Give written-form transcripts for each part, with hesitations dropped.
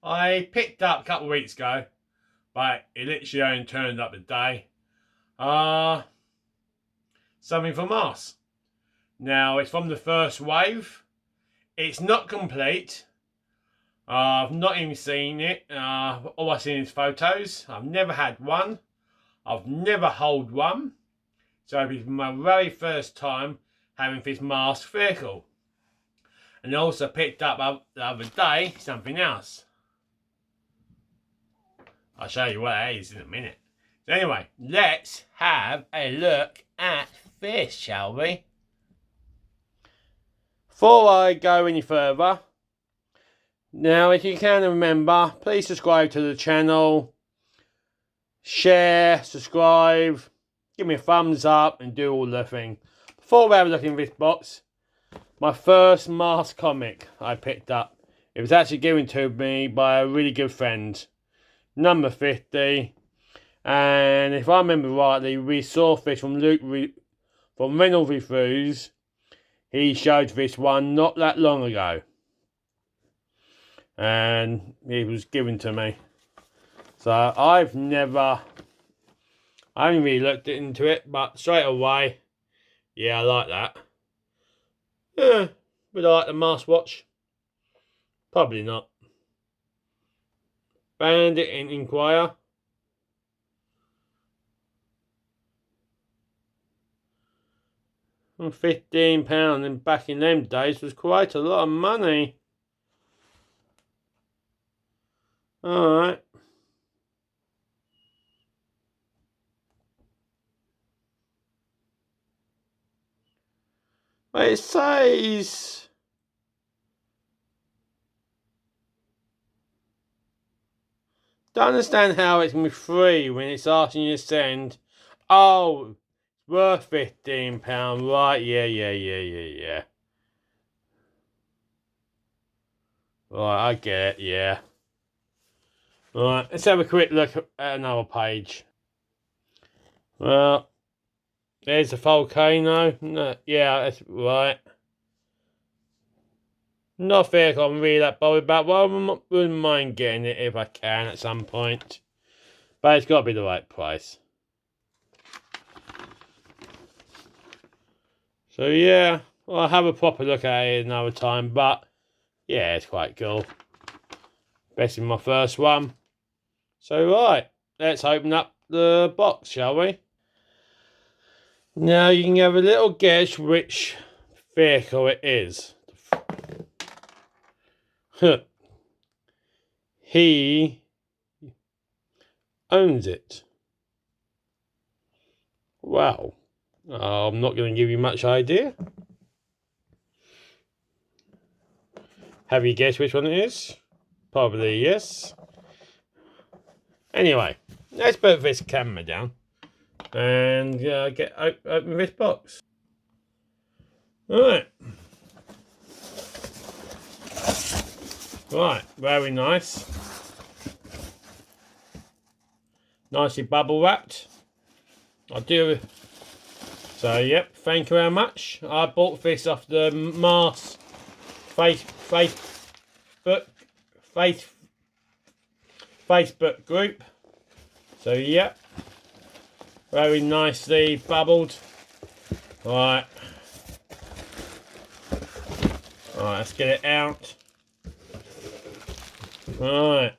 I picked up a couple of weeks ago, but it literally only turned up today. Something from M.A.S.K.S. Now, it's from the first wave. It's not complete. I've not even seen it. All I've seen is photos. I've never had one. I've never held one. So it's my very first time having this M.A.S.K.S vehicle. And I also picked up the other day something else. I'll show you what it is in a minute. So anyway, let's have a look at this, shall we? Before I go any further, now if you can remember, please subscribe to the channel, share, subscribe, give me a thumbs up and do all the thing. Before we have a look in this box, my first M.A.S.K.S comic I picked up. It was actually given to me by a really good friend, number 50. And if I remember rightly, we saw this from from Reynolds Reviews. He showed this one not that long ago. And it was given to me. So I haven't really looked into it, but straight away, yeah, I like that. Yeah, would I like the M.A.S.K.S watch? Probably not. Bandit and Inquire. And £15 and back in them days was quite a lot of money. Alright. But it says don't understand how it can be free when it's asking you to send. Oh, it's worth £15, right? Yeah. Right, I get it, yeah. Right, let's have a quick look at another page. Well, there's the volcano. No, yeah, that's right. Not a vehicle I'm really that bothered about. Well, I wouldn't mind getting it if I can at some point. But it's got to be the right price. So yeah, well, I'll have a proper look at it another time. But yeah, it's quite cool. Best in my first one. So right, let's open up the box, shall we? Now you can have a little guess which vehicle it is. He owns it. Wow. I'm not going to give you much idea. Have you guessed which one it is? Probably yes. Anyway, let's put this camera down and open this box. Right, very nice. Nicely bubble wrapped. I do. So yep, thank you very much. I bought this off the M.A.S.K.S Facebook group. So yep, very nicely bubbled. Right, let's get it out. Right,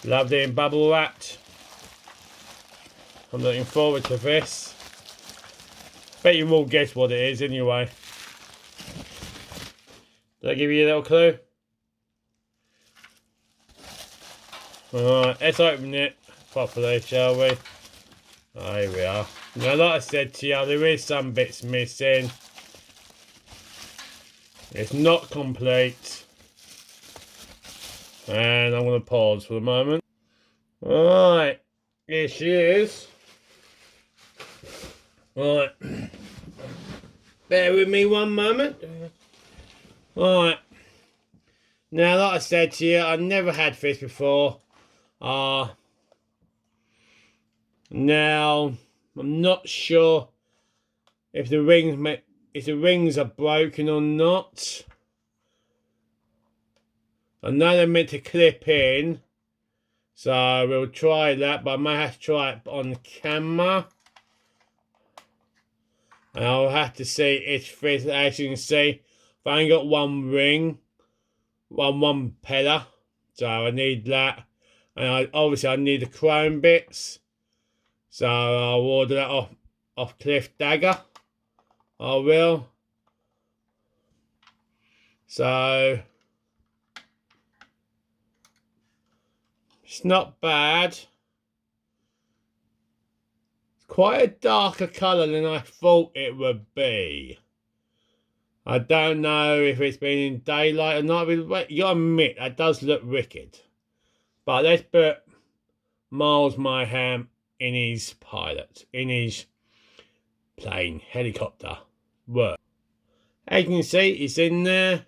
lovely and bubble wrapped. I'm looking forward to this. Bet you all guess what it is anyway. Did I give you a little clue? Alright, let's open it properly, shall we? Oh, here we are. Now, like I said to you, there is some bits missing. It's not complete. And I'm going to pause for the moment. Alright, here she is. Right, bear with me one moment. Right, now like I said to you, I've never had this before. Now I'm not sure if the rings are broken or not. I know they're meant to clip in, so we'll try that, but I may have to try it on camera. And I'll have to see if this, as you can see, I've only got one ring, one pillar, so I need that. And obviously I need the chrome bits, so I'll order that off Cliff Dagger. I will. So it's not bad. It's quite a darker colour than I thought it would be. I don't know if it's been in daylight or not. You gotta admit, that does look wicked. But let's put Miles Mayhem in his pilot, in his plane, helicopter work. As you can see, it's in there.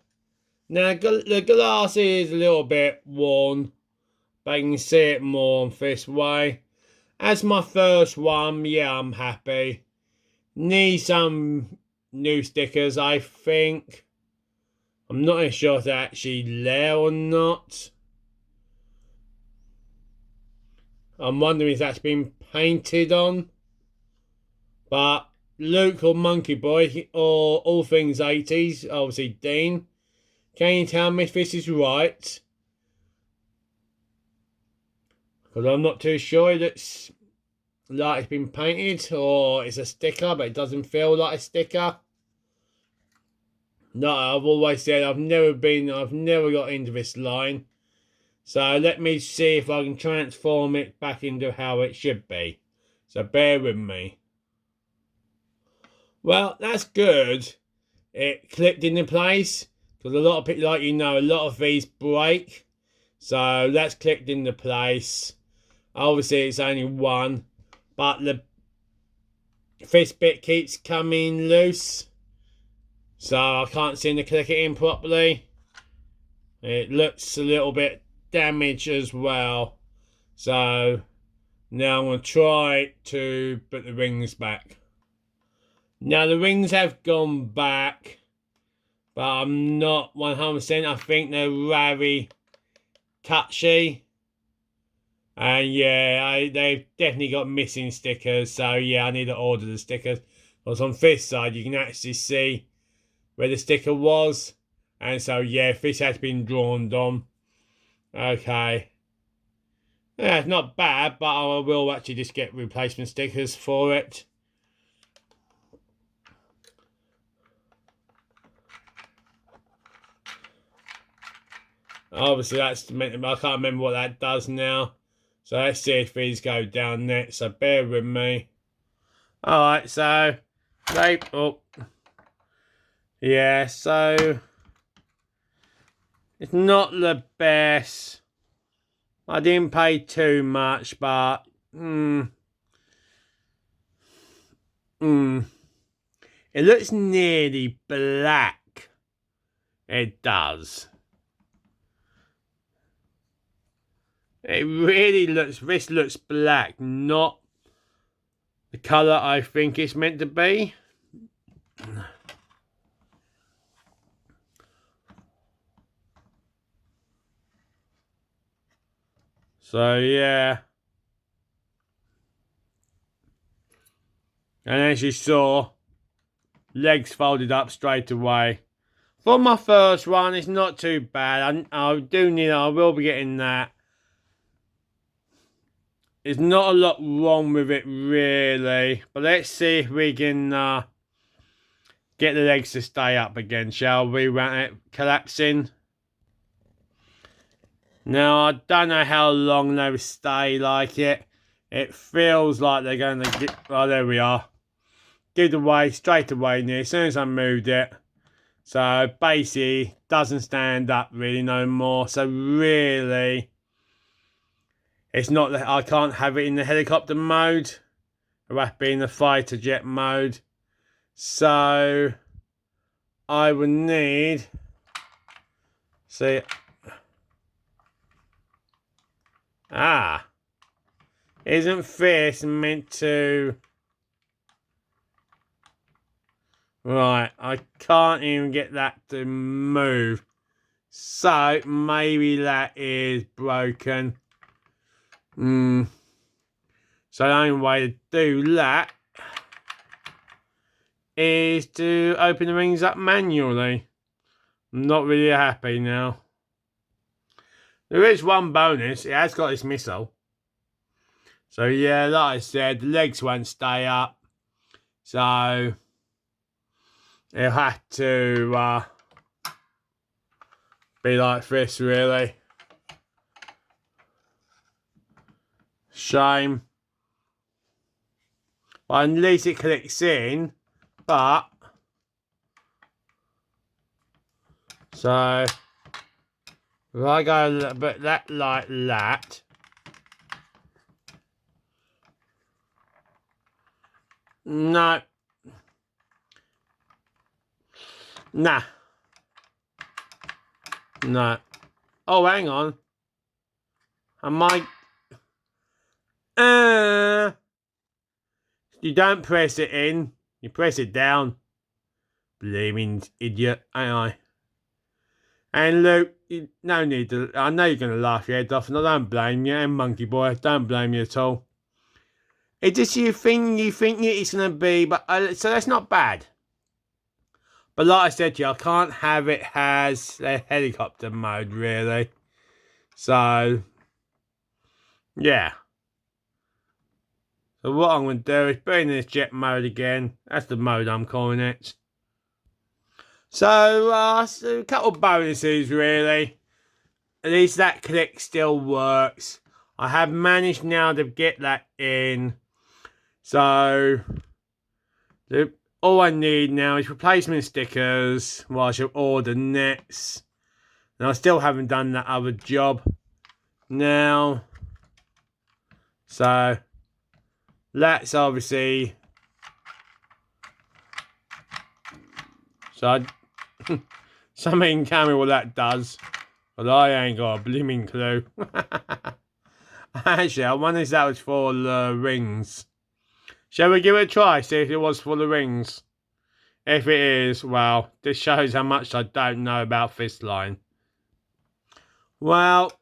Now, the glass is a little bit worn, but you can see it more on this way. As my first one, yeah, I'm happy. Need some new stickers, I think. I'm not sure if they're actually there or not. I'm wondering if that's been painted on. But Luke or Monkey Boy, or all things 80s, obviously Dean, can you tell me if this is right? Because I'm not too sure if it's like it's been painted or it's a sticker, but it doesn't feel like a sticker. No, I've always said I've never got into this line. So let me see if I can transform it back into how it should be. So bear with me. Well, that's good. It clipped into place. Because a lot of people, like you know, a lot of these break. So that's clicked into place. Obviously it's only one. But this bit keeps coming loose. So I can't seem to click it in properly. It looks a little bit damaged as well. So now I'm going to try to put the rings back. Now the rings have gone back, but I'm not 100%. I think they're very touchy. And yeah, they've definitely got missing stickers. So yeah, I need to order the stickers. Because on this side, you can actually see where the sticker was. And so yeah, this has been drawn on. Okay. Yeah, it's not bad, but I will actually just get replacement stickers for it. Obviously, I can't remember what that does now. So let's see if these go down next. So bear with me. Alright, so yeah, so it's not the best. I didn't pay too much, but it looks nearly black. It does. It really looks, this looks black, not the colour I think it's meant to be. So yeah. And as you saw, legs folded up straight away. For my first one, it's not too bad. I will be getting that. There's not a lot wrong with it really. But let's see if we can get the legs to stay up again, shall we? Without it collapsing. Now, I don't know how long they will stay like it. It feels like they're going to get... Oh, there we are. Give away straight away near as soon as I moved it. So, basically, doesn't stand up really no more. So, really, it's not that I can't have it in the helicopter mode. It has to be in the fighter jet mode. So, I would need... See... Ah. Isn't this meant to... Right, I can't even get that to move. So maybe that is broken. So the only way to do that is to open the rings up manually. I'm not really happy now. There is one bonus. It has got this missile. So yeah, like I said, the legs won't stay up. So it'll have to be like this, really. Shame. But at least it clicks in. But so if I go a little bit that like that. No. Nah. No. Oh, hang on. Am I... You don't press it in. You press it down. Blaming idiot, ain't I? And Luke, no need to... I know you're going to laugh your head off, and I don't blame you. And Monkey Boy, don't blame you at all. It's just you think it's going to be... But so that's not bad. But like I said to you, I can't have it as a helicopter mode, really. So, yeah. So what I'm going to do is bring this jet mode again. That's the mode I'm calling it. So a couple of bonuses, really. At least that click still works. I have managed now to get that in. So, all I need now is replacement stickers while I shall order nets. And I still haven't done that other job now. So, that's obviously... So, somebody can tell me what that does. But I ain't got a blooming clue. Actually, I wonder if that was for the rings. Shall we give it a try, see if it was for the rings? If it is, well, this shows how much I don't know about this line. Well,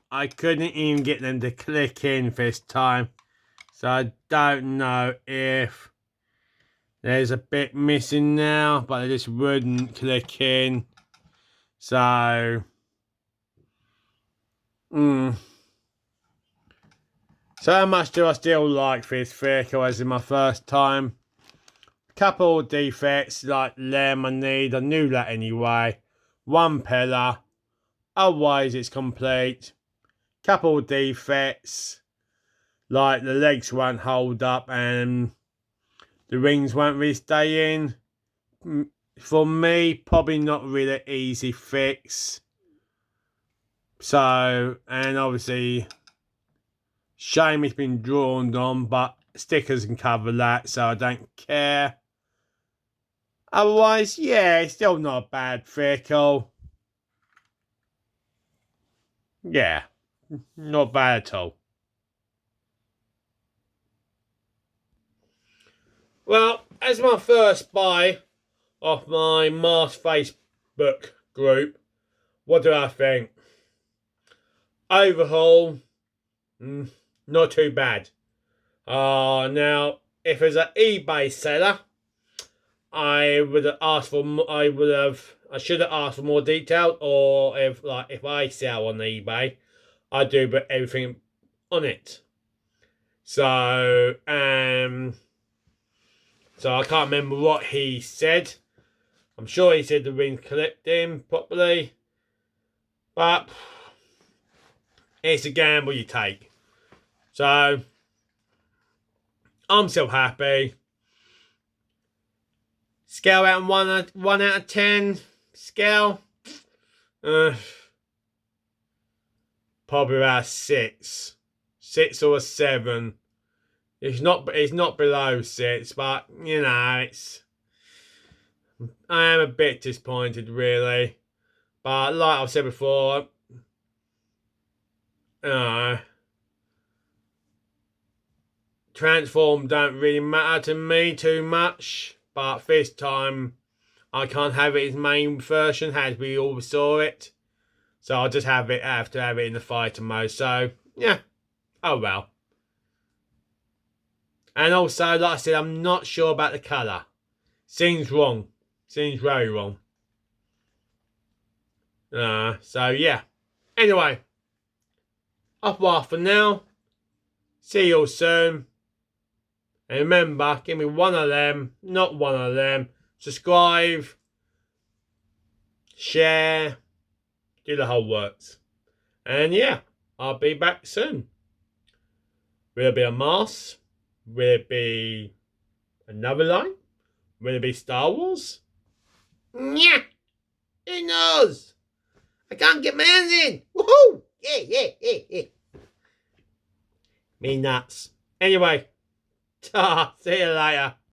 I couldn't even get them to click in this time. So I don't know if there's a bit missing now, but they just wouldn't click in. So, So how much do I still like this vehicle as in my first time? Couple of defects like them I need. I knew that anyway. One pillar. Otherwise it's complete. Couple of defects like the legs won't hold up and the rings won't really stay in. For me, probably not really an easy fix. So, and obviously, shame it's been drawn on, but stickers can cover that, so I don't care. Otherwise, yeah, it's still not a bad vehicle. Yeah, not bad at all. Well, as my first buy off my M.A.S.K.S Facebook group, what do I think? Overhaul, not too bad. Now, if it's an eBay seller, I should have asked for more detail, or if I sell on eBay, I do put everything on it. So so I can't remember what he said. I'm sure he said the ring clipped in properly, but it's a gamble you take. So I'm still happy. Scale out of 1 out of 10. Scale. Probably about 6. 6 or a 7. It's not below 6, but you know, I am a bit disappointed really. But like I've said before, transform don't really matter to me too much. But this time I can't have it as main version as we all saw it. So I'll just have to have it in the fighter mode. So yeah, oh well. And also, like I said, I'm not sure about the colour. Seems wrong. Seems very wrong. So yeah. Anyway, off off for now. See you all soon. And remember, give me one of them, not one of them. Subscribe, share, do the whole works. And yeah, I'll be back soon. Will it be a M.A.S.K.? Will it be another line? Will it be Star Wars? Yeah, who knows? I can't get my hands in. Woohoo! Yeah. Me nuts. Anyway, see you later.